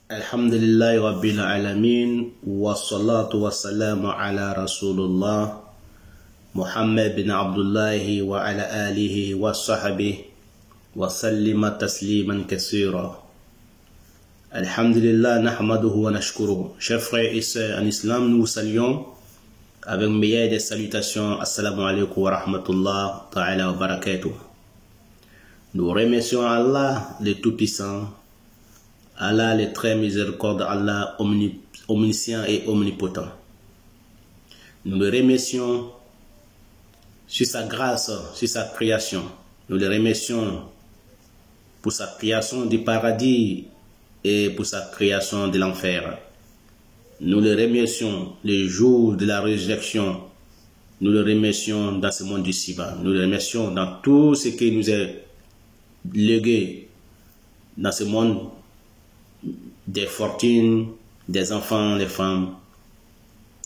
Alhamdulillahi Rabbil Alamin wa salatu wa salamu ala Rasulullah Muhammad bin Abdullahi wa ala alihi wa sahbihi wa sallima tasliman kassira. Alhamdulillah, nahmaduhu wa nashkuruhu. Chers frères et sœurs en islam, nous vous saluons avec meilleure des salutations. Assalamu alaikum wa rahmatullah ta'ala wa barakatuh. Nous remercions Allah le Tout-Puissant, Allah le très miséricordieux, Allah omniscient et omnipotent. Nous le remercions sur sa grâce, sur sa création. Nous le remercions pour sa création du paradis et pour sa création de l'enfer. Nous le remercions le jour de la résurrection. Nous le remercions dans ce monde d'ici-bas. Nous le remercions dans tout ce qui nous est légué dans ce monde, des fortunes, des enfants, les femmes,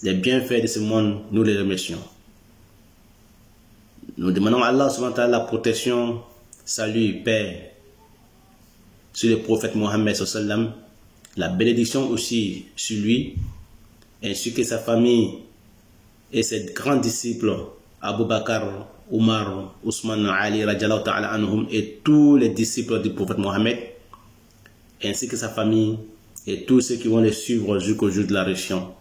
les bienfaits de ce monde. Nous les remercions. Nous demandons à Allah subhanahu wa ta'ala la protection, salut, paix sur le prophète Mohammed sallallahu alayhi wa sallam, la bénédiction aussi sur lui, ainsi que sa famille et ses grands disciples, Abu Bakr, Omar, Ousmane, Ali, radiallahu ta'ala anhum, et tous les disciples du prophète Mohammed, ainsi que sa famille et tous ceux qui vont les suivre jusqu'au jour de la résurrection,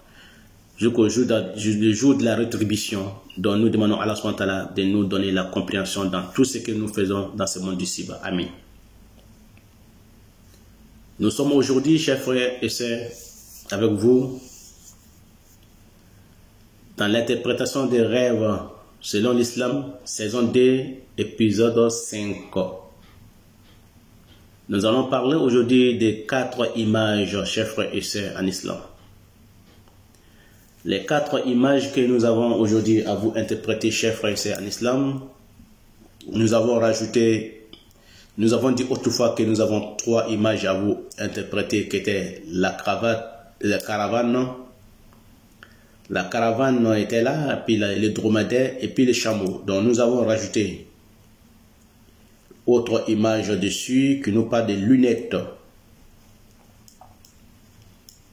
jusqu'au jour de la rétribution, dont nous demandons à Allah subhanahu wa ta'ala de nous donner la compréhension dans tout ce que nous faisons dans ce monde d'ici-bas. Amen. Nous sommes aujourd'hui, chers frères et sœurs, avec vous dans l'interprétation des rêves selon l'islam, saison 2, épisode 5. Nous allons parler aujourd'hui des 4 images, chers frères et sœurs, en islam. Les 4 images que nous avons aujourd'hui à vous interpréter, chers frères et sœurs, en islam, nous avons dit autrefois que nous avons 3 images à vous interpréter, qui étaient la caravane. La caravane était là, puis le dromadaire et puis les chameaux. Donc nous avons rajouté autre image dessus qui nous parle des lunettes.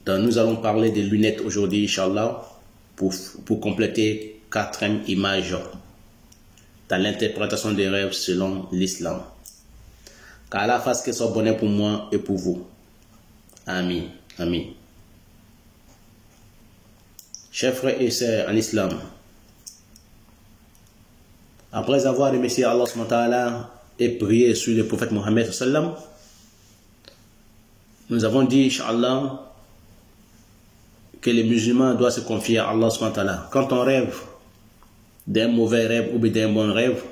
Donc nous allons parler des lunettes aujourd'hui, Inch'Allah, pour compléter 4e image dans l'interprétation des rêves selon l'islam. Qu'Allah fasse que ce soit bonheur pour moi et pour vous. Amin. Amin. Chers frères et sœurs en islam, après avoir remercié Allah subhanahu wa ta'ala et prié sur le prophète Mohammed sallam, nous avons dit, Inch'Allah, que les musulmans doivent se confier à Allah subhanahu wa ta'ala. Quand on rêve d'un mauvais rêve ou d'un bon rêve,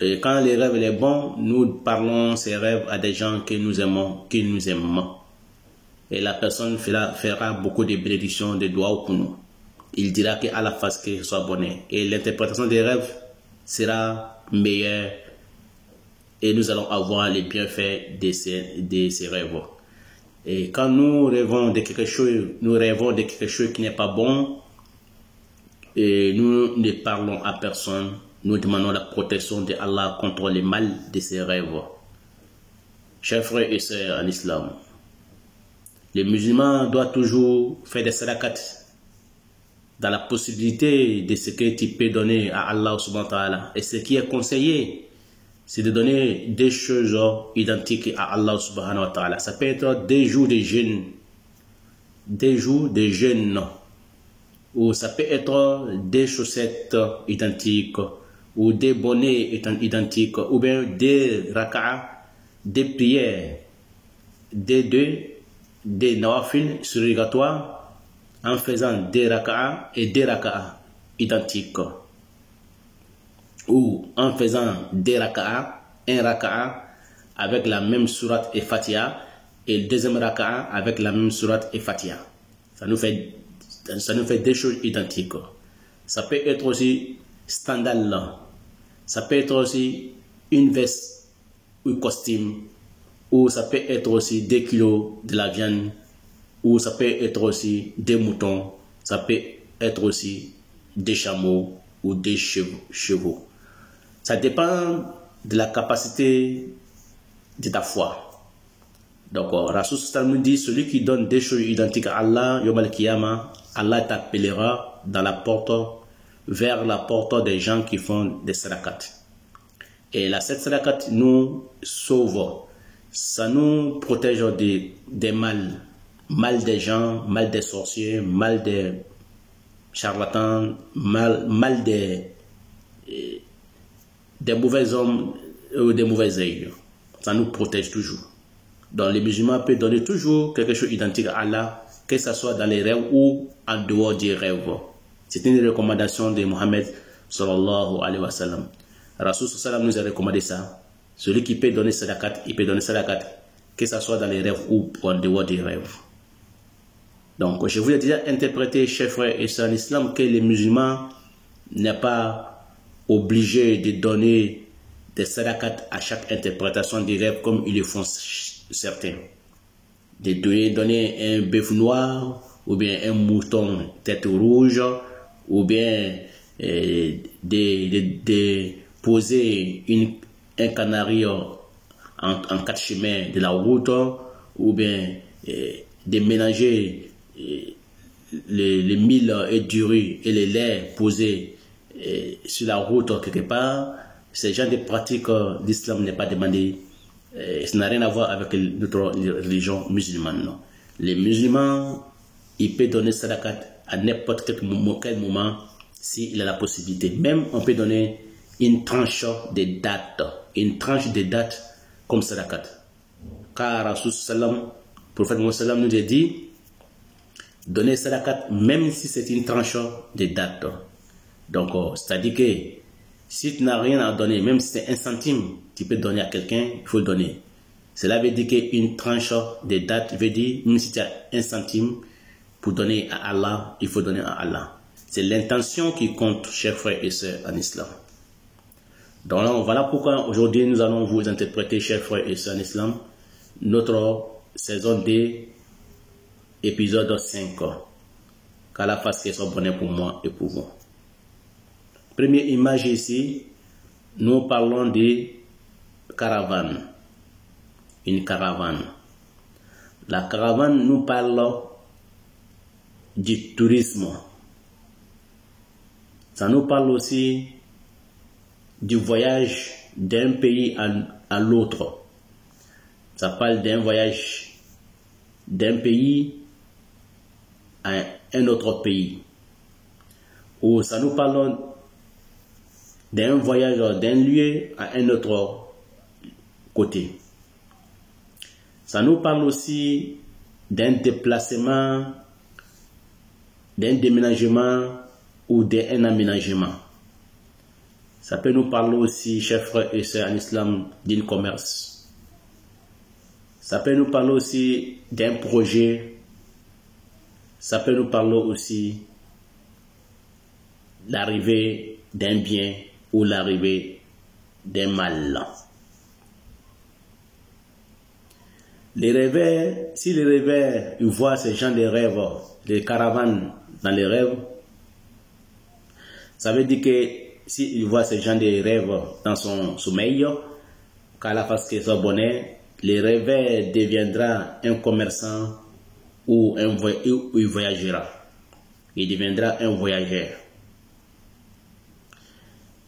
et quand les rêves sont bons, nous parlons ces rêves à des gens que nous aimons, qui nous aiment. Et la personne fera beaucoup de bénédictions, de doigts pour nous. Il dira qu'Allah fasse que ce soit bonheur. Et l'interprétation des rêves sera meilleure. Et nous allons avoir les bienfaits de ces rêves. Et quand nous rêvons de quelque chose, qui n'est pas bon, et nous ne parlons à personne, nous demandons la protection de Allah contre le mal de ces rêves. Chers frères et sœurs en islam, les musulmans doivent toujours faire des sadaqat dans la possibilité de ce que tu peux donner à Allah subhanahu wa ta'ala. Et ce qui est conseillé, c'est de donner des choses identiques à Allah subhanahu wa ta'ala. Ça peut être des jours de jeûne, ou ça peut être des chaussettes identiques, ou des bonnets identiques, ou bien des raka'a, des prières, des nawafil surrogatoires, en faisant des raka'a et des raka'a identiques, ou en faisant des raka'a, un raka'a avec la même sourate et Fatiha, et le deuxième raka'a avec la même sourate et Fatiha. Ça nous fait des choses identiques. Ça peut être aussi standard, ça peut être aussi une veste ou un costume, ou ça peut être aussi 2 kilos de la viande, ou ça peut être aussi des moutons, ça peut être aussi des chameaux ou des chevaux. Ça dépend de la capacité de ta foi. Donc, Rasul nous dit, celui qui donne des choses identiques à Allah, Yom al-Qiyamah, Allah t'appellera dans la porte, vers la porte des gens qui font des sadaqat. Et cette sadaqat nous sauve. Ça nous protège des mal des gens, mal des sorciers, mal des charlatans, mal des mauvais hommes ou des mauvais œils. Ça nous protège toujours. Donc les musulmans peuvent donner toujours quelque chose d'identique à Allah, que ce soit dans les rêves ou en dehors des rêves. C'est une recommandation de Mohammed sallallahu alayhi wa sallam. Rasul sallam nous a recommandé ça. Celui qui peut donner sadaqat, il peut donner sadaqat, que ce soit dans les rêves ou en dehors des rêves. Donc, je vous ai déjà interprété, chers frères et sœurs en islam, que les musulmans n'est pas obligés de donner des sadaqat à chaque interprétation des rêves comme ils le font certains. De donner un bœuf noir, ou bien un mouton tête rouge, ou bien de poser un canari en quatre chemins de la route, ou bien de mélanger les mille et du riz et les laits posés sur la route quelque part. Ce genre de pratiques d'islam n'est pas demandé. Ça n'a rien à voir avec notre religion musulmane. Non. Les musulmans, ils peuvent donner sadaqat à n'importe quel moment s'il a la possibilité. Même on peut donner une tranche de date comme sadaqat. Car Rasul sallam, prophète Mohammed nous a dit, donner sadaqat même si c'est une tranche de date. Donc, c'est-à-dire que si tu n'as rien à donner, même si c'est un centime, tu peux donner à quelqu'un, il faut le donner. Cela veut dire qu'une tranche de date veut dire, même si tu as un centime, pour donner à Allah, il faut donner à Allah. C'est l'intention qui compte, chers frères et sœurs en islam. Donc là, voilà pourquoi aujourd'hui nous allons vous interpréter, chers frères et sœurs en islam, notre saison 2, épisode 5. Qu'Allah fasse qu'il soit bonheur pour moi et pour vous. Première image ici, nous parlons de caravane. Une caravane. La caravane nous parle du tourisme. Ça nous parle aussi du voyage d'un pays à l'autre. Ça parle d'un voyage d'un pays à un autre pays. Ou ça nous parle d'un voyage d'un lieu à un autre côté. Ça nous parle aussi d'un déplacement, d'un déménagement ou d'un aménagement. Ça peut nous parler aussi, chers frères et sœurs en islam, d'un commerce. Ça peut nous parler aussi d'un projet. Ça peut nous parler aussi de l'arrivée d'un bien ou l'arrivée d'un mal. Les rêveurs, si les rêveurs ils voient ces gens de rêves, les caravanes dans les rêves, ça veut dire que s'ils voient ces gens de rêves dans son sommeil, qu'Allah fasse qu'il soit bonheur, le rêveur deviendra un commerçant ou il voyagera. Il deviendra un voyageur.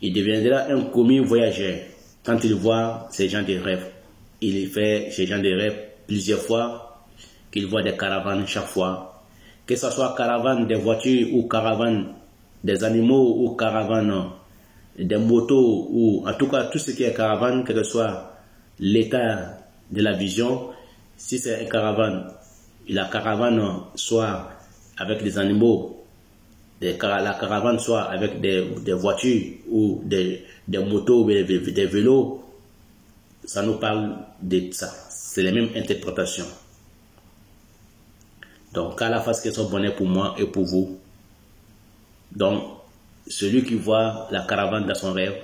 Il deviendra un commis voyageur quand il voit ces gens de rêve. Il fait ces gens de rêve plusieurs fois, qu'il voit des caravanes chaque fois. Que ce soit caravane des voitures ou caravane des animaux ou caravane des motos ou en tout cas tout ce qui est caravane, quel que soit l'état de la vision. Si c'est une caravane, la caravane soit avec des animaux, la caravane soit avec des voitures ou des motos ou des vélos, ça nous parle de ça. C'est la même interprétation. Donc, qu'Allah fasse qu'il soit bonheur pour moi et pour vous. Donc, celui qui voit la caravane dans son rêve,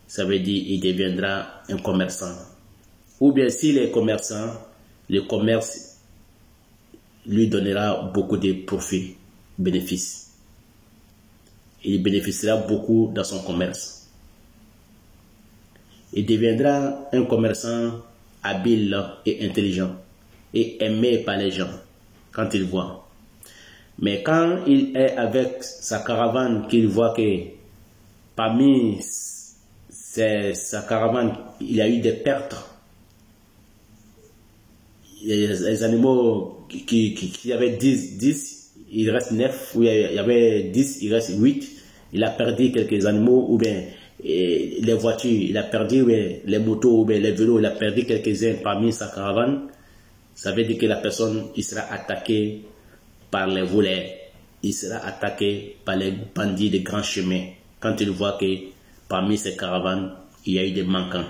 ça veut dire qu'il deviendra un commerçant. Ou bien s'il est commerçant, le commerce lui donnera beaucoup de profits, bénéfices. Il bénéficiera beaucoup dans son commerce. Il deviendra un commerçant habile et intelligent. et aimé par les gens quand il voit. Mais quand il est avec sa caravane, qu'il voit que parmi sa caravane, il y a eu des pertes, les animaux qui avaient 10, il reste 9, ou il y avait 10, il reste 8, il a perdu quelques animaux, ou bien les voitures, il a perdu, ou bien les motos, ou bien les vélos, il a perdu quelques-uns parmi sa caravane. Ça veut dire que la personne, il sera attaqué par les voleurs, il sera attaqué par les bandits de grands chemins, quand il voit que parmi ces caravanes, il y a eu des manquants.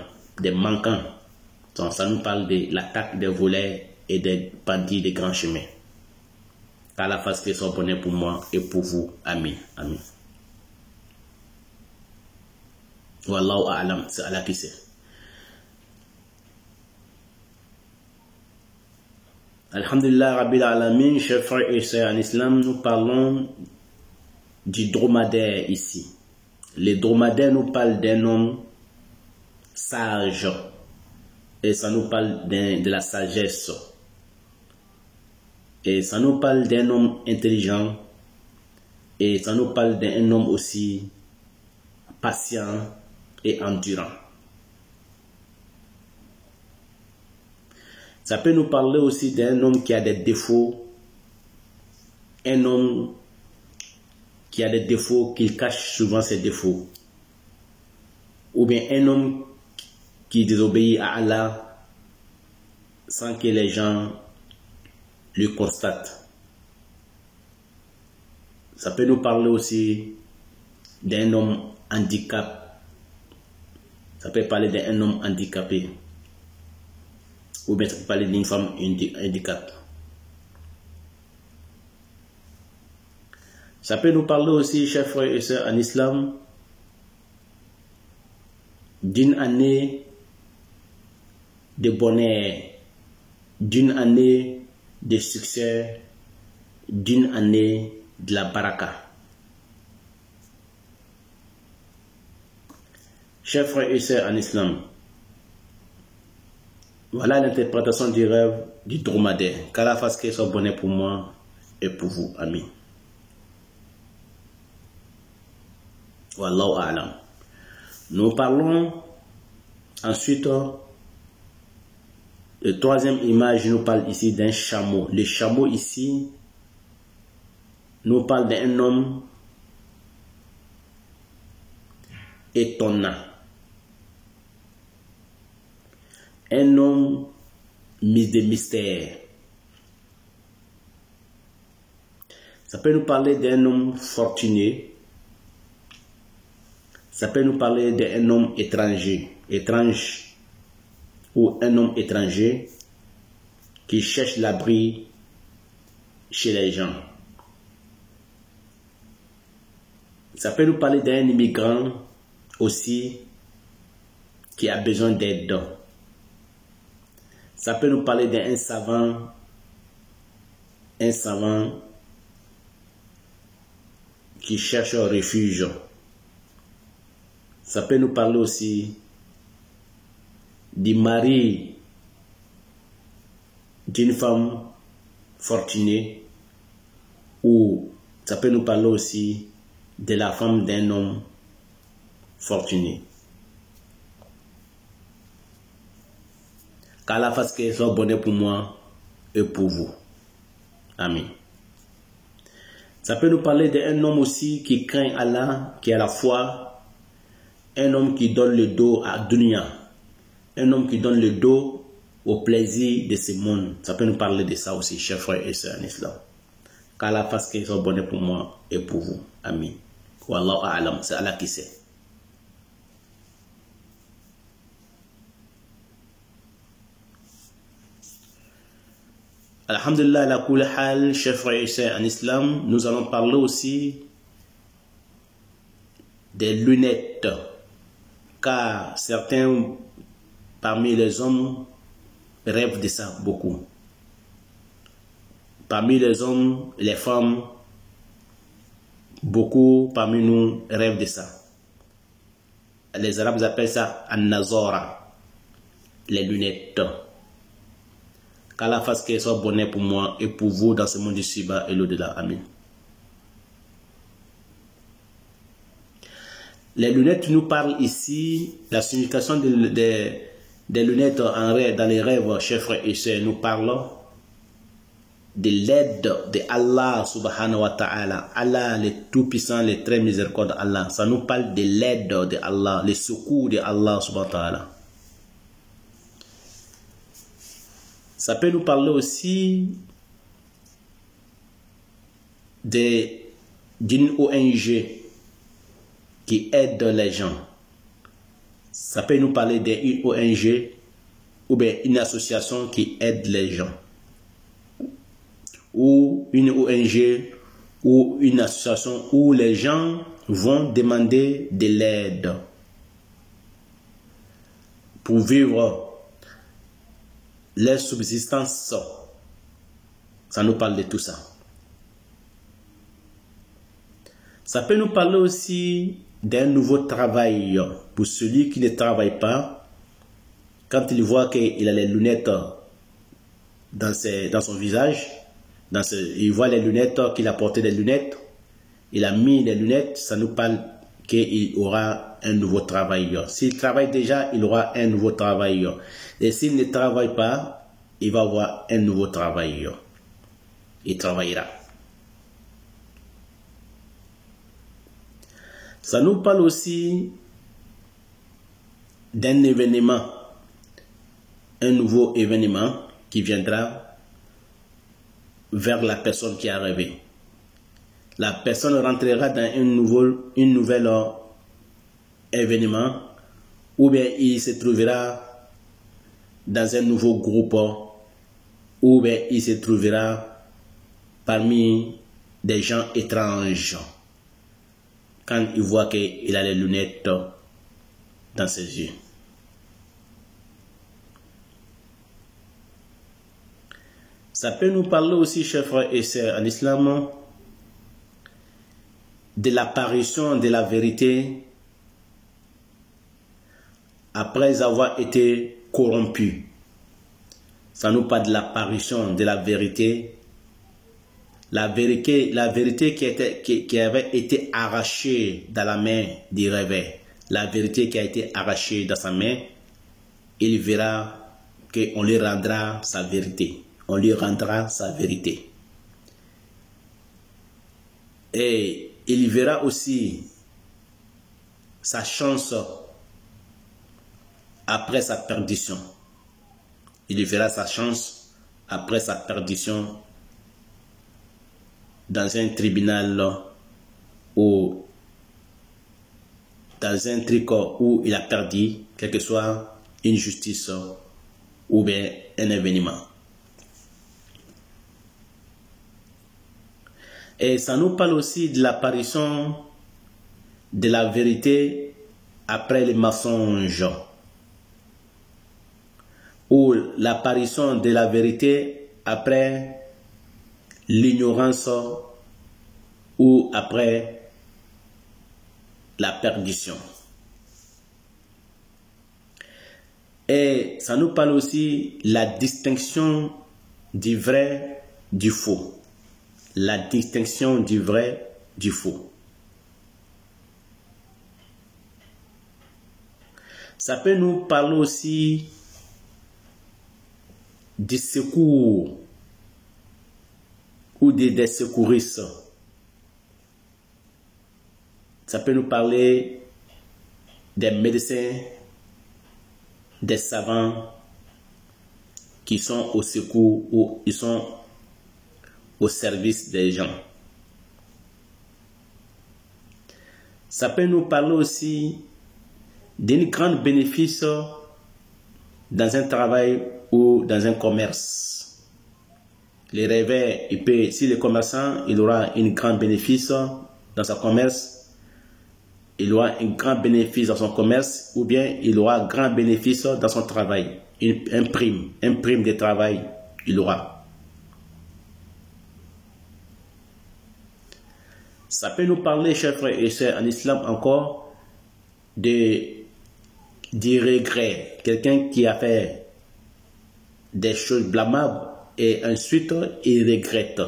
Donc, ça nous parle de l'attaque des voleurs et des bandits de grands chemins. Qu'Allah fasse que soit bonheur pour moi et pour vous. Amin. Amin. Wallahu a'lam, c'est Allah qui sait. Alhamdulillah Rabbil Alamin, chers frères et sœurs en islam, nous parlons du dromadaire ici. Les dromadaires nous parlent d'un homme sage et ça nous parle de la sagesse. Et ça nous parle d'un homme intelligent et ça nous parle d'un homme aussi patient et endurant. Ça peut nous parler aussi d'un homme qui a des défauts, un homme qui a des défauts, qu'il cache souvent ses défauts, ou bien un homme qui désobéit à Allah sans que les gens le constatent. Ça peut nous parler aussi d'un homme handicapé. Ça peut parler d'un homme handicapé. Ou bien ça peut parler d'une femme handicapée. Ça peut nous parler aussi, chers frères et sœurs en islam, d'une année de bonheur, d'une année de succès, d'une année de la baraka. Chers frères et sœurs en islam, voilà l'interprétation du rêve du dromadaire. Qu'Allah fasse qu'il soit bonheur pour moi et pour vous. Amin. Wallahu a'lam. Nous parlons ensuite, le troisième image nous parle ici d'un chameau. Le chameau ici nous parle d'un homme étonnant. Un homme de mystère. Ça peut nous parler d'un homme fortuné. Ça peut nous parler d'un homme étrange, ou un homme étranger qui cherche l'abri chez les gens. Ça peut nous parler d'un immigrant aussi qui a besoin d'aide. Ça peut nous parler d'un savant, qui cherche un refuge. Ça peut nous parler aussi du mari d'une femme fortunée, ou ça peut nous parler aussi de la femme d'un homme fortuné. Qu'Allah fasse que soit bonheur pour moi et pour vous. Amin. Ça peut nous parler d'un homme aussi qui craint Allah, qui a la foi, un homme qui donne le dos à Dunya, un homme qui donne le dos au plaisir de ce monde. Ça peut nous parler de ça aussi, chers frères et sœurs en islam. Qu'Allah fasse que soit bonheur pour moi et pour vous. Amin. Wallahu a'lam, c'est Allah qui sait. Alhamdulillah, la kulli hal, chers frères et sœurs en islam, nous allons parler aussi des lunettes, car certains parmi les hommes rêvent de ça beaucoup. Parmi les hommes, les femmes, beaucoup parmi nous rêvent de ça. Les Arabes appellent ça an-nazara, les lunettes. Qu'Allah fasse qu'elle soit bonheur pour moi et pour vous dans ce monde ici-bas et l'au-delà. Amen. Les lunettes nous parlent ici, la signification des lunettes en rêve, dans les rêves, chers frères et sœurs, nous parlent de l'aide de Allah subhanahu wa ta'ala. Allah, le tout-puissant, le très miséricordieux Allah. Ça nous parle de l'aide de Allah, le secours de Allah subhanahu wa ta'ala. Ça peut nous parler aussi d'une ONG qui aide les gens. Ça peut nous parler d'une ONG ou bien une association qui aide les gens. Ou une ONG ou une association où les gens vont demander de l'aide pour vivre leur subsistance. Ça nous parle de tout ça. Ça peut nous parler aussi d'un nouveau travail pour celui qui ne travaille pas. Quand il voit qu'il a les lunettes dans son visage, il voit les lunettes, qu'il a porté des lunettes, il a mis les lunettes, ça nous parle qu'il aura un nouveau travail. S'il travaille déjà, il aura un nouveau travail. Et s'il ne travaille pas, il va avoir un nouveau travail. Il travaillera. Ça nous parle aussi d'un événement, un nouveau événement qui viendra vers la personne qui a rêvé. La personne rentrera dans un nouvel événement, ou bien il se trouvera dans un nouveau groupe, ou bien il se trouvera parmi des gens étranges quand il voit qu'il a les lunettes dans ses yeux. Ça peut nous parler aussi, chers frères et sœurs, en islam, de l'apparition de la vérité après avoir été corrompu. Ça nous parle de l'apparition de la vérité. La vérité qui avait été arrachée dans la main du rêve. La vérité qui a été arrachée dans sa main, il verra qu'on lui rendra sa vérité. On lui rendra sa vérité. Et il verra aussi sa chance après sa perdition. Il verra sa chance après sa perdition dans un tribunal ou dans un truc où il a perdu, quelle que soit une justice ou bien un événement. Et ça nous parle aussi de l'apparition de la vérité après les mensonges, ou l'apparition de la vérité après l'ignorance ou après la perdition. Et ça nous parle aussi de la distinction du vrai du faux. La distinction du vrai du faux. Ça peut nous parler aussi du secours ou des secouristes. Ça peut nous parler des médecins, des savants qui sont au secours ou ils sont au service des gens. Ça peut nous parler aussi d'un grand bénéfice dans un travail ou dans un commerce. Les rêveurs, si le commerçant, il aura un grand bénéfice dans son commerce, il aura un grand bénéfice dans son commerce, ou bien il aura un grand bénéfice dans son travail. Un prime de travail, il aura. Ça peut nous parler, chers frères et sœurs, en islam encore, du regret. Quelqu'un qui a fait des choses blâmables et ensuite il regrette.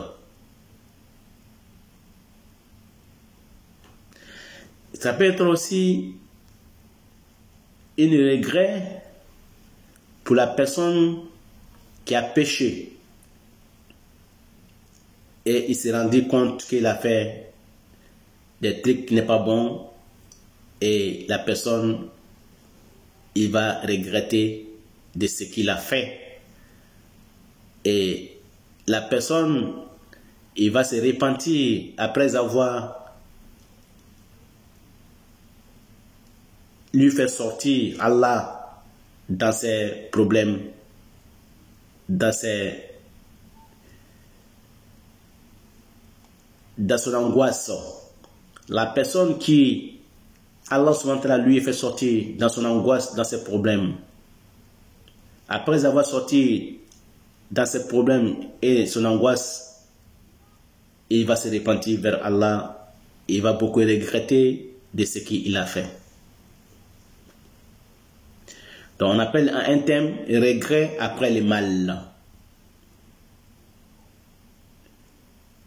Ça peut être aussi un regret pour la personne qui a péché et il s'est rendu compte qu'il a fait des trucs qui n'est pas bon et la personne il va regretter de ce qu'il a fait et la personne il va se repentir après avoir lui fait sortir Allah dans ses problèmes, dans son angoisse. La personne qui Allah subhanahu wa ta'ala lui fait sortir dans son angoisse, dans ses problèmes, après avoir sorti dans ses problèmes et son angoisse, il va se repentir vers Allah, il va beaucoup regretter de ce qu'il a fait. Donc on appelle un thème regret après le mal.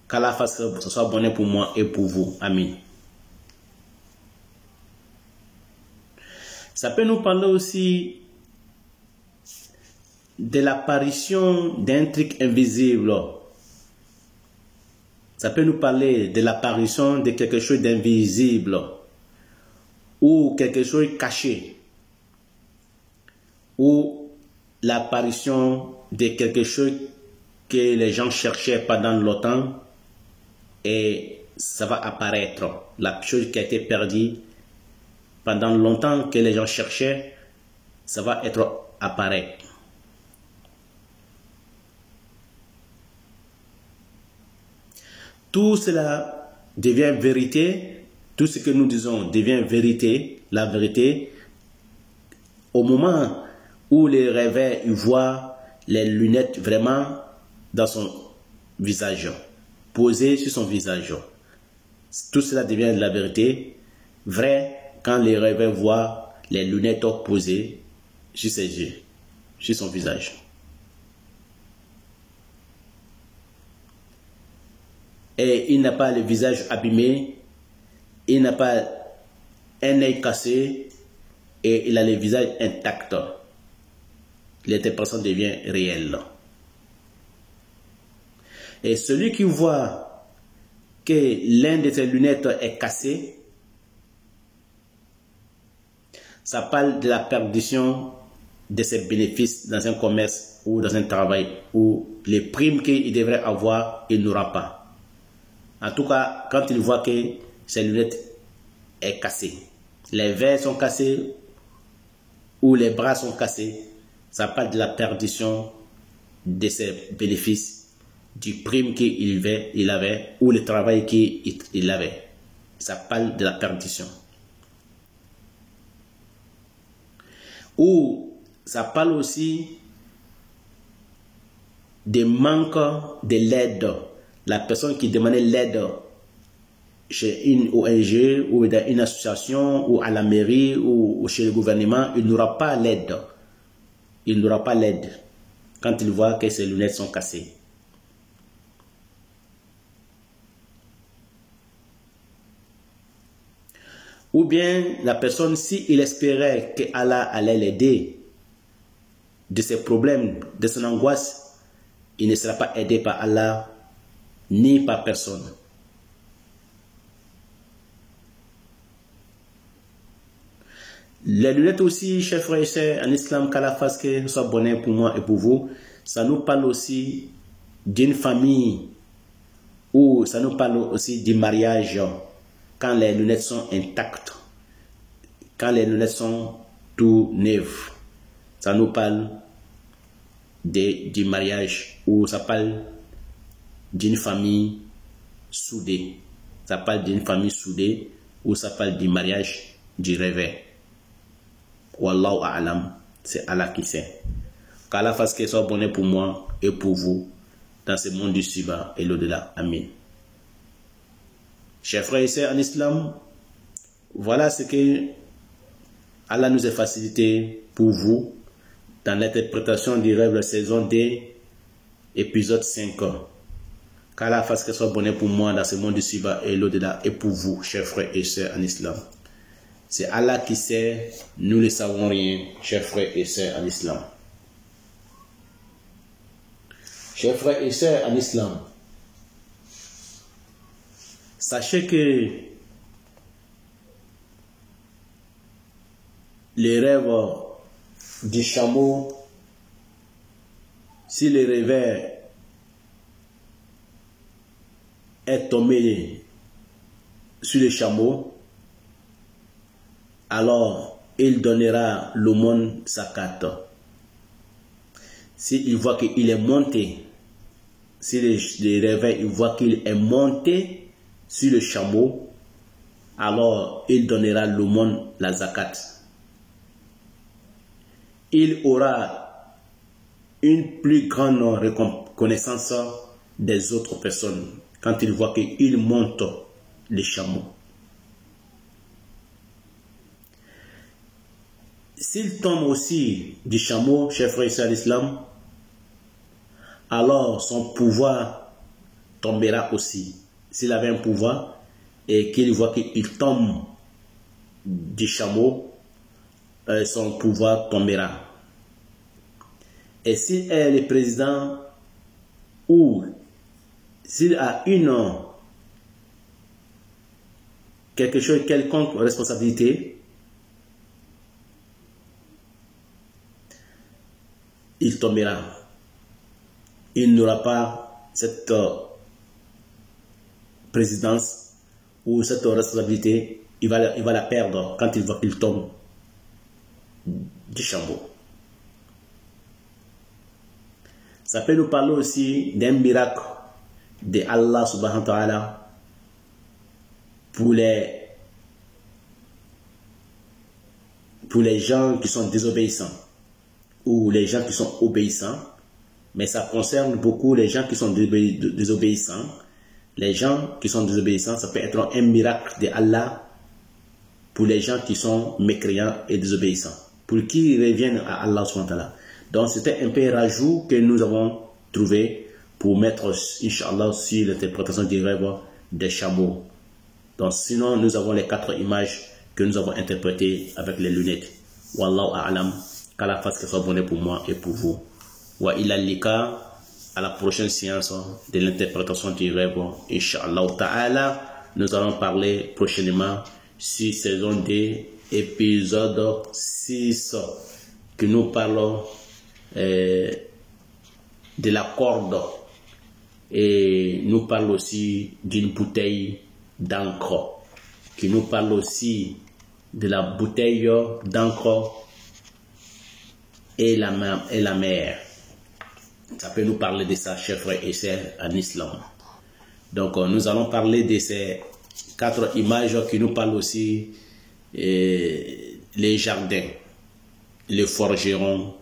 Qu'Allah fasse que ce soit bon pour moi et pour vous. Amen. Ça peut nous parler aussi de l'apparition d'un truc invisible. Ça peut nous parler de l'apparition de quelque chose d'invisible ou quelque chose caché ou l'apparition de quelque chose que les gens cherchaient pendant longtemps et ça va apparaître. La chose qui a été perdue pendant longtemps que les gens cherchaient, ça va être apparaître. Tout cela devient vérité, tout ce que nous disons devient vérité, la vérité, au moment où les rêveurs voient les lunettes vraiment dans son visage, posées sur son visage. Tout cela devient de la vérité, vrai quand les rêveurs voient les lunettes posées sur ses yeux, sur son visage. Et il n'a pas le visage abîmé, il n'a pas un œil cassé et il a le visage intact. L'interprétation devient réelle. Et celui qui voit que l'un de ses lunettes est cassé, ça parle de la perdition de ses bénéfices dans un commerce ou dans un travail où les primes qu'il devrait avoir, il n'aura pas. En tout cas, quand il voit que ses lunettes sont cassées, les verres sont cassés ou les bras sont cassés, ça parle de la perdition de ses bénéfices, du prime qu'il avait ou le travail qu'il avait. Ça parle de la perdition. Ou ça parle aussi des manques de l'aide. La personne qui demandait l'aide chez une ONG ou dans une association ou à la mairie ou chez le gouvernement, il n'aura pas l'aide. Il n'aura pas l'aide quand il voit que ses lunettes sont cassées. Ou bien la personne, s'il espérait que Allah allait l'aider de ses problèmes, de son angoisse, il ne sera pas aidé par Allah ni par personne. Les lunettes aussi, chers frères et sœurs, en islam, qu'Allah fasse que ce soit bonheur pour moi et pour vous, ça nous parle aussi d'une famille ou ça nous parle aussi du mariage quand les lunettes sont intactes, quand les lunettes sont tout neuves. Ça nous parle du mariage ou ça parle d'une famille soudée. Ça parle d'une famille soudée ou ça parle du mariage du rêve. Wallahu a'lam, c'est Allah qui sait. Qu'Allah fasse que ce soit bonheur pour moi et pour vous dans ce monde du Siba et l'au-delà. Amen. Chers frères et sœurs en islam, voilà ce que Allah nous a facilité pour vous dans l'interprétation du rêve, la saison D, épisode 5. Qu'Allah fasse que ce soit bonheur pour moi dans ce monde ici-bas et l'au-delà, et pour vous, chers frères et sœurs en islam. C'est Allah qui sait, nous ne savons rien, chers frères et sœurs en islam. Chers frères et sœurs en islam, sachez que les rêves du chameau, si le rêveur est tombé sur le chameau, alors il donnera l'aumône zakat. S'il voit qu'il est monté, si le rêveur il voit qu'il est monté sur le chameau, alors il donnera l'aumône, la zakat. Il aura une plus grande reconnaissance des autres personnes quand il voit qu'il monte les chameaux. S'il tombe aussi du chameau, chers frères et sœurs l'islam, alors son pouvoir tombera aussi. S'il avait un pouvoir et qu'il voit qu'il tombe du chameau, son pouvoir tombera. Et s'il est le président ou s'il a quelconque responsabilité, il tombera. Il n'aura pas cette présidence ou cette responsabilité. Il va la perdre quand il voit qu'il tombe du chameau. Ça peut nous parler aussi d'un miracle de Allah subhanahu wa ta'ala pour les gens qui sont désobéissants ou les gens qui sont obéissants, mais ça concerne beaucoup les gens qui sont désobéissants. Les gens qui sont désobéissants, ça peut être un miracle de Allah pour les gens qui sont mécréants et désobéissants, pour qui reviennent à Allah subhanahu wa ta'ala. Donc c'était un peu un rajout que nous avons trouvé pour mettre, Inch'Allah, sur l'interprétation du rêve des chameaux. Donc sinon, nous avons les 4 images que nous avons interprétées avec les lunettes. Wallahu a'lam, qu'Allah fasse que ce soit bonheur pour moi et pour vous. Wa ila lika, à la prochaine séance de l'interprétation du rêve, Inch'Allah ta'ala, nous allons parler prochainement sur saison D, épisode 6, que nous parlons de la corde et nous parle aussi d'une bouteille d'encre, qui nous parle aussi de la bouteille d'encre et la mer. Ça peut nous parler de ça, chers frères et sœurs en islam. Donc nous allons parler de ces 4 images qui nous parlent aussi les jardins, les forgerons.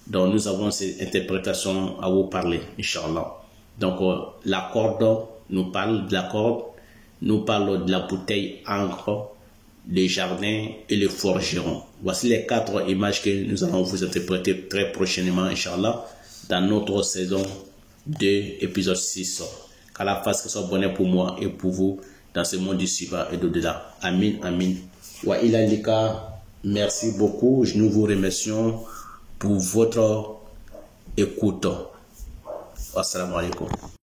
Donc nous avons ces interprétations à vous parler, Inch'Allah. Donc la corde nous parle de la corde, nous parle de la bouteille encre, les jardins et les forgerons. Voici les 4 images que nous allons vous interpréter très prochainement, Inch'Allah, dans notre saison 2, épisode 6. Qu'Allah fasse que ce soit bonheur pour moi et pour vous dans ce monde ici-bas et d'au-delà. Amin, amin. Wa ila lika, merci beaucoup. Nous vous remercions pour votre écoute. Assalamu alaikum.